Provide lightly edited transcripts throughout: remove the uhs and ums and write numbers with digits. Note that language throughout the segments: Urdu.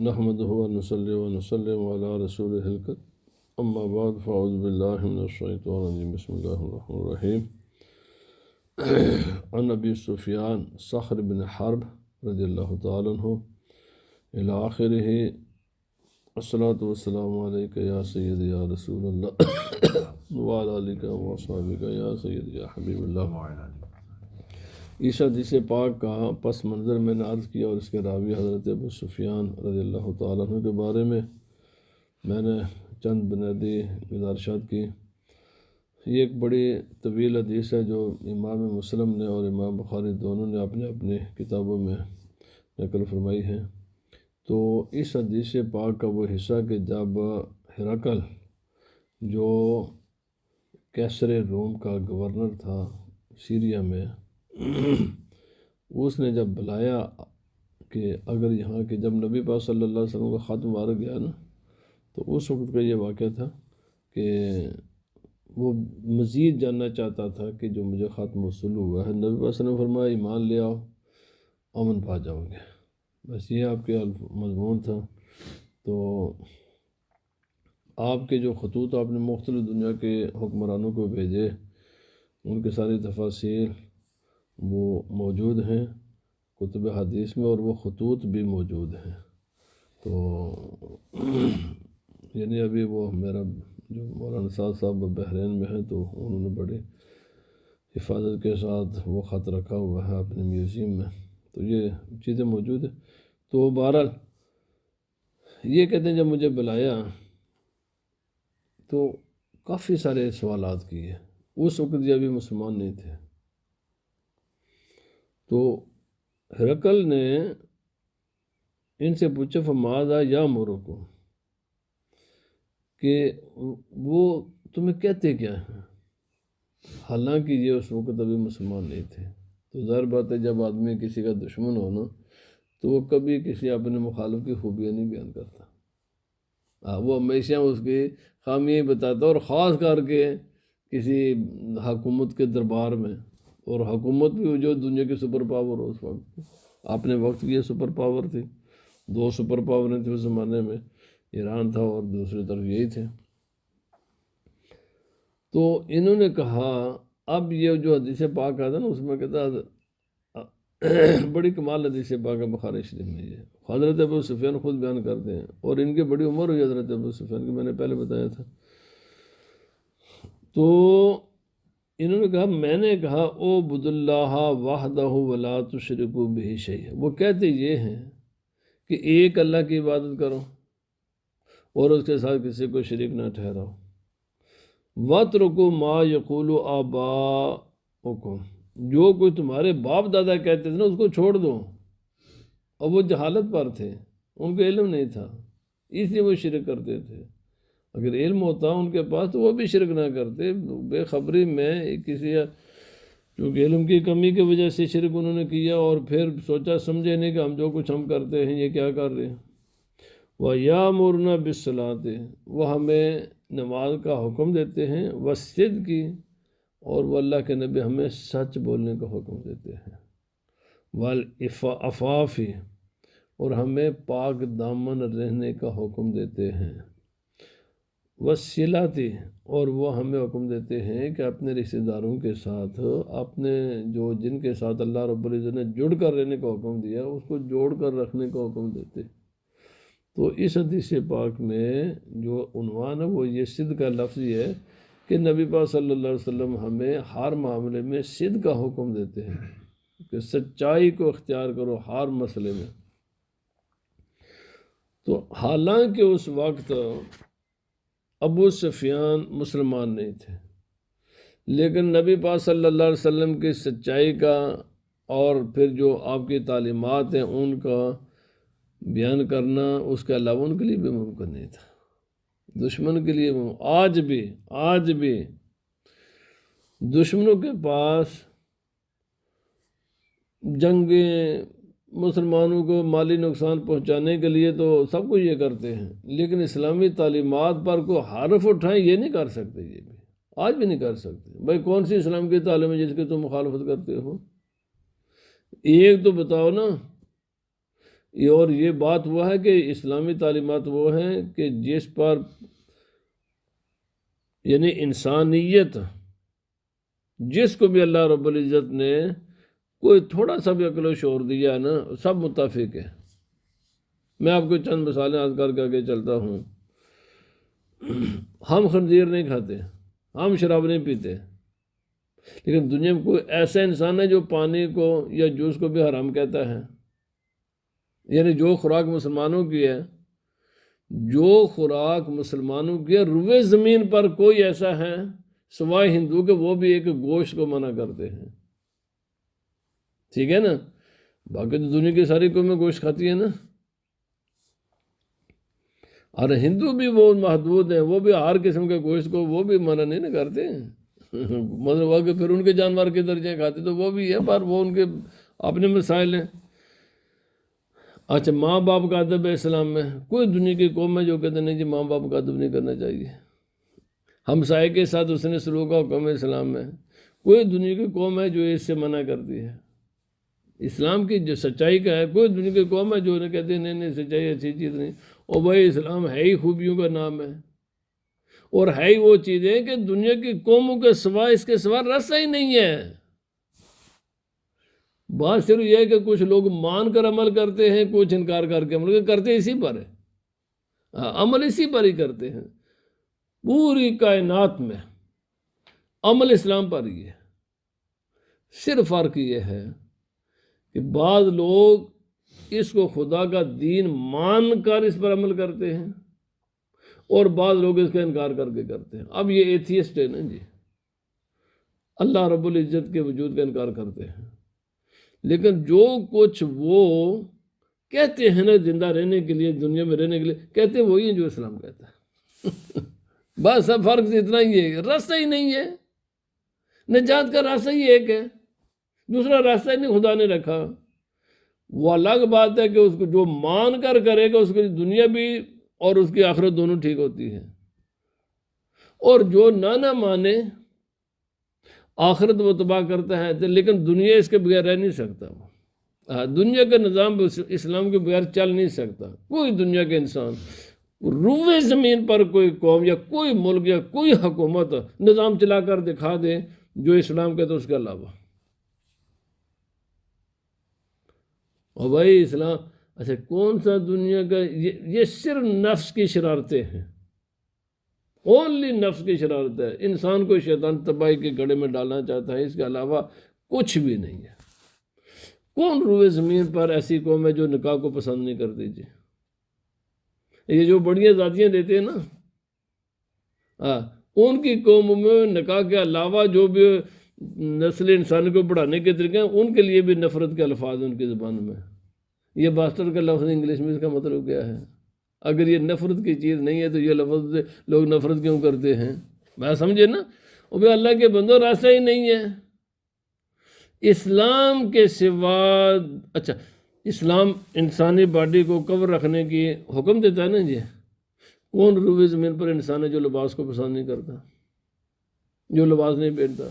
نحمدہ و نصلی و نسلم علی رسولہ الکریم، اما بعد فاعوذ باللہ من الشیطان الرجیم، بسم اللہ الرحمن الرحیم۔ عن ابی سفیان صخر بن حرب رضی اللہ تعالیٰ عنہ الی آخرہ، الصلاۃ والسلام علیک یا سید یا رسول اللہ وعلی آلک و اصحابک یا سید یا حبیب اللہ۔ اس حدیث پاک کا پس منظر میں نے عرض کیا اور اس کے راوی حضرت ابو سفیان رضی اللہ تعالیٰ عنہ کے بارے میں نے چند بنیادی گزارشات کی۔ یہ ایک بڑی طویل حدیث ہے جو امام مسلم نے اور امام بخاری دونوں نے اپنے اپنے کتابوں میں نقل فرمائی ہے۔ تو اس حدیث پاک کا وہ حصہ کہ جب ہرقل جو کیسر روم کا گورنر تھا سیریا میں، اس نے جب بلایا کہ اگر یہاں کے جب نبی پاک صلی اللہ علیہ وسلم کا خط مبارک گیا نا، تو اس وقت کا یہ واقعہ تھا کہ وہ مزید جاننا چاہتا تھا کہ جو مجھے خط موصول ہوا ہے، نبی پاک صلی اللہ علیہ وسلم نے فرمایا ایمان لے آؤ، امن پا جاؤ گے، بس یہ آپ کے مضمون تھا۔ تو آپ کے جو خطوط آپ نے مختلف دنیا کے حکمرانوں کو بھیجے، ان کے ساری تفاصیر وہ موجود ہیں کتب حدیث میں، اور وہ خطوط بھی موجود ہیں۔ تو یعنی ابھی وہ میرا جو مولانا صاحب بحرین میں ہیں، تو انہوں نے بڑی حفاظت کے ساتھ وہ خط رکھا ہوا ہے اپنے میوزیم میں، تو یہ چیزیں موجود ہیں۔ تو بہرحال یہ کہتے ہیں جب مجھے بلایا تو کافی سارے سوالات کیے، اس وقت یہ ابھی مسلمان نہیں تھے۔ تو ہرقل نے ان سے پوچھا فماذا یامرکم، کہ وہ تمہیں کہتے کیا ہیں، حالانکہ یہ اس وقت ابھی مسلمان نہیں تھے۔ تو ظاہر بات ہے جب آدمی کسی کا دشمن ہو نا، تو وہ کبھی کسی اپنے مخالف کی خوبیاں نہیں بیان کرتا، وہ ہمیشہ اس کی خامیاں بتاتا، اور خاص کر کے کسی حکومت کے دربار میں، اور حکومت بھی جو دنیا کی سپر پاور ہو اس وقت، اپنے وقت کی یہ سپر پاور تھی، دو سپر پاوریں تھیں اس زمانے میں، ایران تھا اور دوسری طرف یہی تھے۔ تو انہوں نے کہا، اب یہ جو حدیث پاک آتا نا، اس میں کہتا بڑی کمال حدیث پاک ہے بخاری شریف میں، یہ حضرت ابو سفیان خود بیان کرتے ہیں، اور ان کی بڑی عمر ہوئی حضرت ابو سفیان کی، میں نے پہلے بتایا تھا۔ تو انہوں نے کہا، میں نے کہا اعبدوا اللہ وحدہ ولا تشرکوا بہ شیئا، وہ کہتے یہ ہیں کہ ایک اللہ کی عبادت کرو اور اس کے ساتھ کسی کو شریک نہ ٹھہراؤ، وَاتْرُكُوا مَا يَقُولُ آبَاؤُكُمْ، جو کوئی تمہارے باپ دادا کہتے تھے نا اس کو چھوڑ دو، اور وہ جہالت پر تھے، ان کو علم نہیں تھا، اس لیے وہ شرک کرتے تھے۔ اگر علم ہوتا ان کے پاس تو وہ بھی شرک نہ کرتے، بے خبری میں کسی چونکہ علم کی کمی کی وجہ سے شرک انہوں نے کیا، اور پھر سوچا سمجھے نہیں کہ ہم جو کچھ ہم کرتے ہیں یہ کیا کر رہے ہیں۔ وَيَأْمُرُنَا بِالصَّلَاةِ، وہ ہمیں نماز کا حکم دیتے ہیں، وَالصِّدْقِ، اور وہ اللہ کے نبی ہمیں سچ بولنے کا حکم دیتے ہیں، وَالْعَفَافِ، اور ہمیں پاک دامن رہنے کا حکم دیتے ہیں، وَالصِّلَةِ، اور وہ ہمیں حکم دیتے ہیں کہ اپنے رشتہ داروں کے ساتھ، اپنے جو جن کے ساتھ اللہ رب العزت نے جڑ کر رہنے کا حکم دیا اس کو جوڑ کر رکھنے کا حکم دیتے۔ تو اس حدیث پاک میں جو عنوان ہے وہ یہ صدق کا لفظ یہ ہے کہ نبی پاک صلی اللہ علیہ وسلم ہمیں ہر معاملے میں صدق کا حکم دیتے ہیں کہ سچائی کو اختیار کرو ہر مسئلے میں۔ تو حالانکہ اس وقت ابو سفیان مسلمان نہیں تھے، لیکن نبی پاک صلی اللہ علیہ وسلم کی سچائی کا اور پھر جو آپ کی تعلیمات ہیں ان کا بیان کرنا اس کے علاوہ ان کے لیے بھی ممکن نہیں تھا، دشمن کے لیے آج بھی دشمنوں کے پاس جنگیں، مسلمانوں کو مالی نقصان پہنچانے کے لیے تو سب کچھ یہ کرتے ہیں، لیکن اسلامی تعلیمات پر کوئی حرف اٹھائیں یہ نہیں کر سکتے، یہ بھی آج بھی نہیں کر سکتے۔ بھائی کون سی اسلام کی تعلیم ہے جس کی تم مخالفت کرتے ہو؟ ایک تو بتاؤ نا اور یہ بات وہ ہے کہ اسلامی تعلیمات وہ ہیں کہ جس پر یعنی انسانیت، جس کو بھی اللہ رب العزت نے کوئی تھوڑا سا بھی عقل و شعور دیا ہے نا، سب متفق ہے۔ میں آپ کو چند مثالیں عرض کر کے چلتا ہوں۔ ہم خنزیر نہیں کھاتے، ہم شراب نہیں پیتے، لیکن دنیا میں کوئی ایسا انسان ہے جو پانی کو یا جوس کو بھی حرام کہتا ہے؟ یعنی جو خوراک مسلمانوں کی ہے، جو خوراک مسلمانوں کی ہے، روئے زمین پر کوئی ایسا ہے سوائے ہندو کے وہ بھی ایک گوشت کو منع کرتے ہیں، ٹھیک ہے نا؟ باقی تو دنیا کی ساری قومیں گوشت کھاتی ہے نا، اور ہندو بھی وہ محدود ہیں، وہ بھی ہر قسم کے گوشت کو وہ بھی منع نہیں نہ کرتے مطلب وہ کہ پھر ان کے جانور کے درجے کھاتے تو وہ بھی ہے، پر وہ ان کے اپنے مسائل ہیں۔ اچھا، ماں باپ کا ادب ہے اسلام میں؟ کوئی دنیا کی قوم ہے جو کہتے نہیں جی ماں باپ کا ادب نہیں کرنا چاہیے۔ ہمسائے کے ساتھ حسن سلوک کا حکم ہے اسلام میں، کوئی دنیا کی قوم ہے جو اس سے منع کرتی ہے۔ اسلام کی جو سچائی کا ہے، کوئی دنیا کی قوم ہے جو انہیں کہتے ہیں نہیں سچائی اچھی چیز نہیں۔ اور بھائی اسلام ہے ہی خوبیوں کا نام ہے، اور ہے ہی وہ چیزیں کہ دنیا کی قوموں کے سوا اس کے سوا راستہ ہی نہیں ہے۔ بات صرف یہ ہے کہ کچھ لوگ مان کر عمل کرتے ہیں، کچھ انکار کر کے عمل کرتے، اسی پر ہے، عمل اسی پر ہی کرتے ہیں۔ پوری کائنات میں عمل اسلام پر ہی ہے، صرف فرق یہ ہے کہ بعض لوگ اس کو خدا کا دین مان کر اس پر عمل کرتے ہیں، اور بعض لوگ اس کا انکار کر کے کرتے ہیں۔ اب یہ ایتھیسٹ ہے نا جی، اللہ رب العزت کے وجود کا انکار کرتے ہیں، لیکن جو کچھ وہ کہتے ہیں نا زندہ رہنے کے لیے، دنیا میں رہنے کے لیے کہتے ہیں، وہی ہیں جو اسلام کہتا ہے بس سب فرق اتنا ہی ہے، راستہ ہی نہیں ہے، نجات کا راستہ ہی ایک ہے، دوسرا راستہ ہی نہیں خدا نے رکھا۔ وہ الگ بات ہے کہ اس کو جو مان کر کرے گا اس کی دنیا بھی اور اس کی آخرت دونوں ٹھیک ہوتی ہے، اور جو نہ مانے آخرت وہ تباہ کرتا ہے، لیکن دنیا اس کے بغیر رہ نہیں سکتا۔ دنیا کا نظام اسلام کے بغیر چل نہیں سکتا۔ کوئی دنیا کے انسان، روئے زمین پر کوئی قوم یا کوئی ملک یا کوئی حکومت نظام چلا کر دکھا دے جو اسلام کا تو اس کے علاوہ، اور بھائی اسلام اچھا کون سا دنیا کا، یہ صرف نفس کی شرارتیں ہیں، اونلی نفس کی شرارت ہے۔ انسان کو شیطان تباہی کے گڑھے میں ڈالنا چاہتا ہے، اس کے علاوہ کچھ بھی نہیں ہے۔ کون روئے زمین پر ایسی قوم ہے جو نکاح کو پسند نہیں کرتی جی؟ یہ جو بڑیاں ذاتیاں دیتے ہیں نا، ان کی قوم میں نکاح کے علاوہ جو بھی نسل انسان کو بڑھانے کے طریقے ہیں، ان کے لیے بھی نفرت کے الفاظ ان کی زبان میں۔ یہ باسٹر کا لفظ انگلش میں اس کا مطلب کیا ہے؟ اگر یہ نفرت کی چیز نہیں ہے تو یہ لفظ لوگ نفرت کیوں کرتے ہیں؟ بات سمجھے نا؟ اور بھی اللہ کے بندوں راستہ ہی نہیں ہے اسلام کے سوا۔ اچھا، اسلام انسانی باڈی کو کور رکھنے کی حکم دیتا ہے نا جی۔ کون روئے زمین پر انسان ہے جو لباس کو پسند نہیں کرتا، جو لباس نہیں پہنتا؟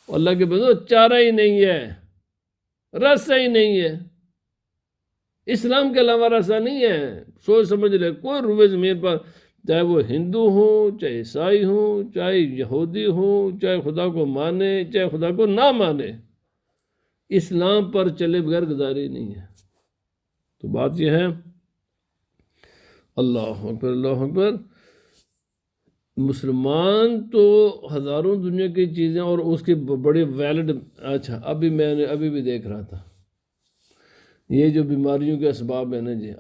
اللہ کے بندوں چارہ ہی نہیں ہے، راستہ ہی نہیں ہے، اسلام کے علاوہ راستہ نہیں ہے۔ سوچ سمجھ لے، کوئی روئے زمین پر، چاہے وہ ہندو ہوں، چاہے عیسائی ہوں، چاہے یہودی ہوں، چاہے خدا کو مانے چاہے خدا کو نہ مانے، اسلام پر چلے بغیر گزاری نہیں ہے۔ تو بات یہ ہے، اللہ اکبر اللہ اکبر۔ مسلمان تو ہزاروں دنیا کی چیزیں اور اس کی بڑی ویلڈ۔ اچھا، میں نے ابھی بھی دیکھ رہا تھا یہ جو بیماریوں کے اسباب ہیں نا جی،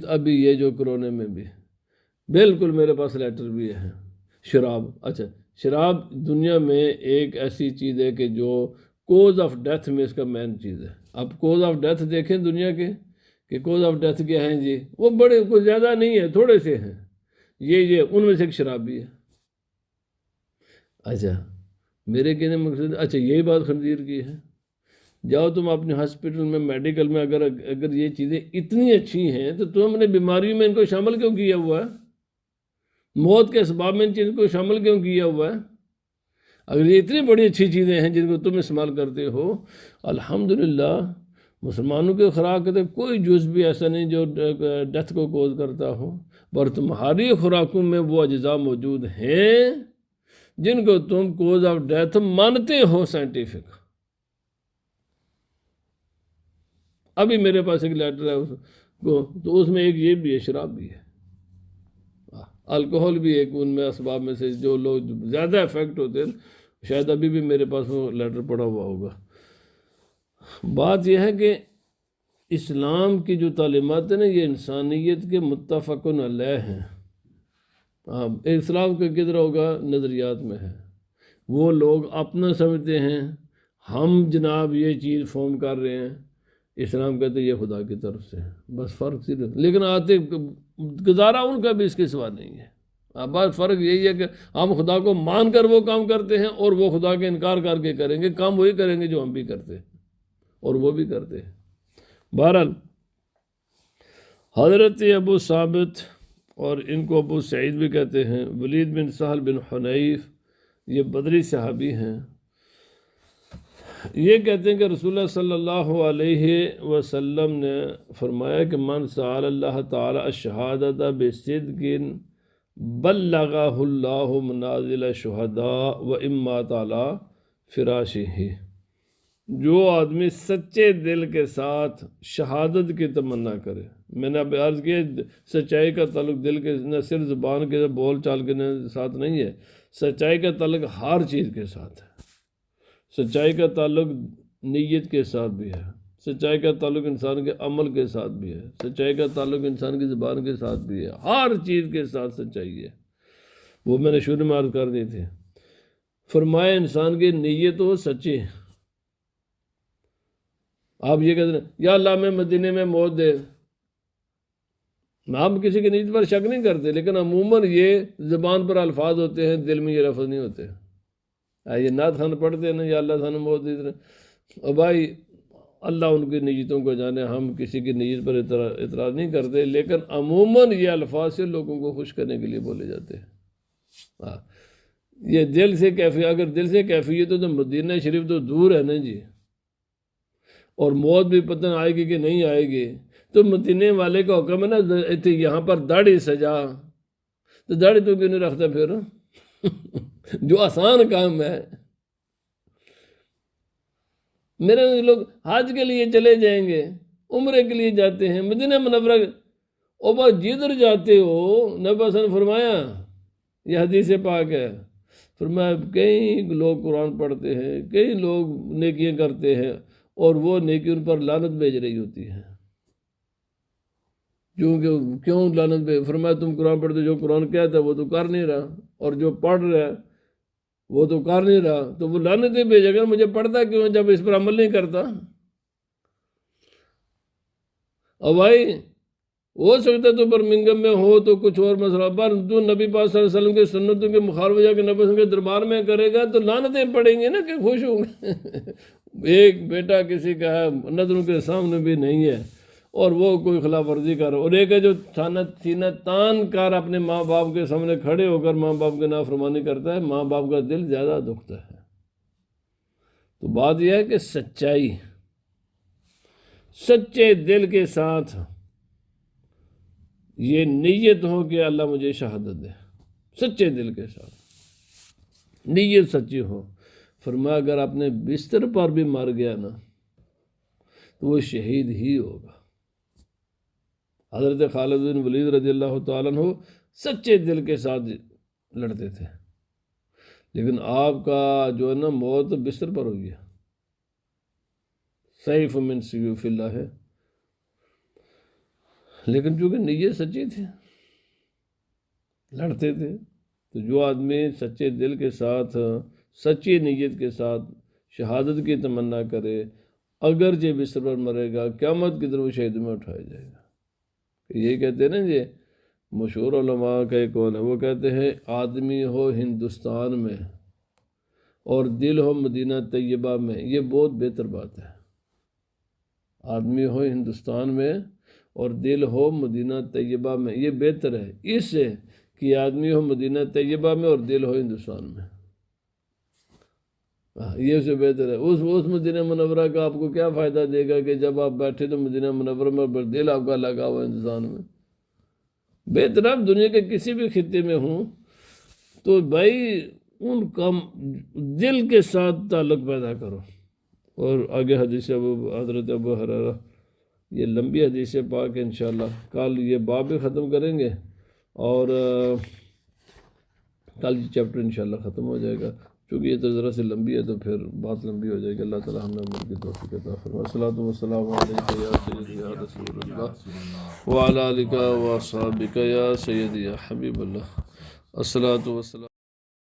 ابھی یہ جو کرونے میں بھی بالکل میرے پاس لیٹر بھی ہے، شراب۔ اچھا، شراب دنیا میں ایک ایسی چیز ہے کہ جو کوز آف ڈیتھ میں اس کا مین چیز ہے۔ اب کوز آف ڈیتھ دیکھیں دنیا کے کہ کوز آف ڈیتھ کیا ہیں جی، وہ بڑے کوئی زیادہ نہیں ہے، تھوڑے سے ہیں، یہ ان میں سے ایک شراب بھی ہے۔ اچھا، میرے کہنے مقصد، اچھا یہی بات خنزیر کی ہے۔ جاؤ تم اپنے ہاسپٹل میں، میڈیکل میں، اگر یہ چیزیں اتنی اچھی ہیں تو تم نے بیماریوں میں ان کو شامل کیوں کیا ہوا ہے؟ موت کے اسباب میں ان چیزوں کو شامل کیوں کیا ہوا ہے؟ اگر یہ اتنی بڑی اچھی چیزیں ہیں جن کو تم استعمال کرتے ہو، الحمدللہ مسلمانوں کی خوراک کہتے کوئی جز بھی ایسا نہیں جو ڈیتھ کو کوز کرتا ہو، پر تمہاری خوراکوں میں وہ اجزاء موجود ہیں جن کو تم کوز آف ڈیتھ مانتے ہو سائنٹیفک۔ ابھی میرے پاس ایک لیٹر ہے اس کو، تو اس میں ایک یہ بھی ہے، شراب بھی ہے، الکوہل بھی ایک ان میں اسباب میں سے جو لوگ زیادہ افیکٹ ہوتے ہیں، شاید ابھی بھی میرے پاس وہ لیٹر پڑا ہوا ہوگا۔ بات یہ ہے کہ اسلام کی جو تعلیمات ہیں نا، یہ انسانیت کے متفق علیہ ہیں۔ اسلام کا کدھر ہوگا؟ نظریات میں ہے۔ وہ لوگ اپنا سمجھتے ہیں، ہم جناب یہ چیز فارم کر رہے ہیں، اسلام کہتے ہیں یہ خدا کی طرف سے ہے، بس فرق صرف، لیکن آتے گزارا ان کا بھی اس کے سوا نہیں ہے۔ بس فرق یہی ہے کہ ہم خدا کو مان کر وہ کام کرتے ہیں، اور وہ خدا کے انکار کر کے کریں گے، کام وہی کریں گے جو ہم بھی کرتے ہیں اور وہ بھی کرتے ہیں۔ بہرحال حضرت ابو ثابت، اور ان کو ابو سعید بھی کہتے ہیں، ولید بن سہل بن حنیف، یہ بدری صحابی ہیں، یہ کہتے ہیں کہ رسول اللہ صلی اللہ علیہ وسلم نے فرمایا کہ من سأل اللہ تعالی الشہادۃ بصدق بلغہ اللہ منازل الشہداء وإمات علی فراشہ۔ جو آدمی سچے دل کے ساتھ شہادت کی تمنا کرے، میں نے اب عرض کیا سچائی کا تعلق دل کے نہ صرف زبان کے بول چال کے ساتھ نہیں ہے، سچائی کا تعلق ہر چیز کے ساتھ ہے۔ سچائی کا تعلق نیت کے ساتھ بھی ہے، سچائی کا تعلق انسان کے عمل کے ساتھ بھی ہے، سچائی کا تعلق انسان کی زبان کے ساتھ بھی ہے، ہر چیز کے ساتھ سچائی ہے۔ وہ میں نے شروع میں عرض کر دی تھی، فرمایا انسان کی نیت ہو سچی۔ آپ یہ کہتے ہیں یا اللہ میں مدینے میں موت دے، ہم کسی کی نیت پر شک نہیں کرتے، لیکن عموماً یہ زبان پر الفاظ ہوتے ہیں، دل میں یہ لفظ نہیں ہوتے۔ یہ نعت خان پڑھتے ہیں نا، یا اللہ خان موت دے، اور بھائی اللہ ان کی نیتوں کو جانے، ہم کسی کی نیت پر اعتراض نہیں کرتے، لیکن عموماً یہ الفاظ سے لوگوں کو خوش کرنے کے لیے بولے جاتے ہیں۔ یہ دل سے کیفیت، اگر دل سے کیفیت ہو تو مدینہ شریف تو دور ہے نا جی، اور موت بھی پتہ آئے گی کہ نہیں آئے گی، تو مدینے والے کا حکم ہے نا یہاں پر داڑھی سجا، تو داڑھی تو کیوں نہیں رکھتا پھر؟ جو آسان کام ہے۔ میرے لوگ حج کے لیے چلے جائیں گے، عمرے کے لیے جاتے ہیں مدینہ منورہ، او با جدھر جاتے ہو، نبی صلی اللہ علیہ وسلم فرمایا، یہ حدیث پاک ہے، فرمایا کئی لوگ قرآن پڑھتے ہیں، کئی لوگ نیکیاں کرتے ہیں، اور وہ نیکی ان پر لعنت بھیج رہی ہوتی ہے۔ کیوں لعنت بھیج؟ فرمایا تم قرآن پڑھتے، جو قرآن کہتا ہے وہ تو کر نہیں رہا، اور جو پڑھ رہا ہے وہ تو کر نہیں رہا، تو وہ لعنتیں بھیجے گا، مجھے پڑھتا کیوں جب اس پر عمل نہیں کرتا؟ اور بھائی ہو سکتا ہے تو برمنگم میں ہو تو کچھ اور مسئلہ، پر تو نبی پاک صلی اللہ علیہ وسلم کے سنتوں کے مخالف جا کے نبی صلی اللہ علیہ وسلم کے دربار میں کرے گا تو لعنتیں پڑیں گے نا، کہ خوش ہوں گے۔ ایک بیٹا کسی کا ہے، نظروں کے سامنے بھی نہیں ہے، اور وہ کوئی خلاف ورزی کر، اور ایک ہے جو سینہ تان کر اپنے ماں باپ کے سامنے کھڑے ہو کر ماں باپ کے نافرمانی کرتا ہے، ماں باپ کا دل زیادہ دکھتا ہے۔ تو بات یہ ہے کہ سچائی، سچے دل کے ساتھ یہ نیت ہو کہ اللہ مجھے شہادت دے، سچے دل کے ساتھ نیت سچی ہو۔ فرمایا اگر اپنے بستر پر بھی مر گیا نا تو وہ شہید ہی ہوگا۔ حضرت خالد بن ولید رضی اللہ تعالیٰ عنہ سچے دل کے ساتھ لڑتے تھے، لیکن آپ کا جو ہے نا موت بستر پر ہوئی ہے، سیف من سیوف اللہ ہے، لیکن چونکہ نیت سچی تھی لڑتے تھے۔ تو جو آدمی سچے دل کے ساتھ، سچی نیت کے ساتھ شہادت کی تمنا کرے، اگرچہ بستر پر مرے گا، قیامت کی طرف وہ شہید میں اٹھایا جائے گا۔ یہ کہتے ہیں نا یہ مشہور علماء کا ایک قول ہے، وہ کہتے ہیں آدمی ہو ہندوستان میں اور دل ہو مدینہ طیبہ میں، یہ بہت بہتر بات ہے۔ آدمی ہو ہندوستان میں اور دل ہو مدینہ طیبہ میں، یہ بہتر ہے اس سے کہ آدمی ہو مدینہ طیبہ میں اور دل ہو ہندوستان میں۔ یہ اسے بہتر ہے۔ اس مدینہ منورہ کا آپ کو کیا فائدہ دے گا کہ جب آپ بیٹھے تو مدینہ منورہ میں دل آپ کا لگا ہوا انتظام میں۔ بہتر آپ دنیا کے کسی بھی خطے میں ہوں تو بھائی ان کا دل کے ساتھ تعلق پیدا کرو۔ اور آگے حدیث حضرت ابو ہریرہ، یہ لمبی حدیث پاک ہے، انشاءاللہ کل یہ باب بھی ختم کریں گے اور کل یہ چیپٹر انشاءاللہ ختم ہو جائے گا، چونکہ یہ تو ذرا سی لمبی ہے تو پھر بات لمبی ہو جائے گی۔ اللہ تعالیٰ ہمیں عمل کی توفیق عطا فرمائے۔ الصلاۃ والسلام علیک یا سیدی یا رسول اللہ وعلی آلک و اصحابک یا سیدی یا حبیب اللہ۔ الصلاۃ والسلام۔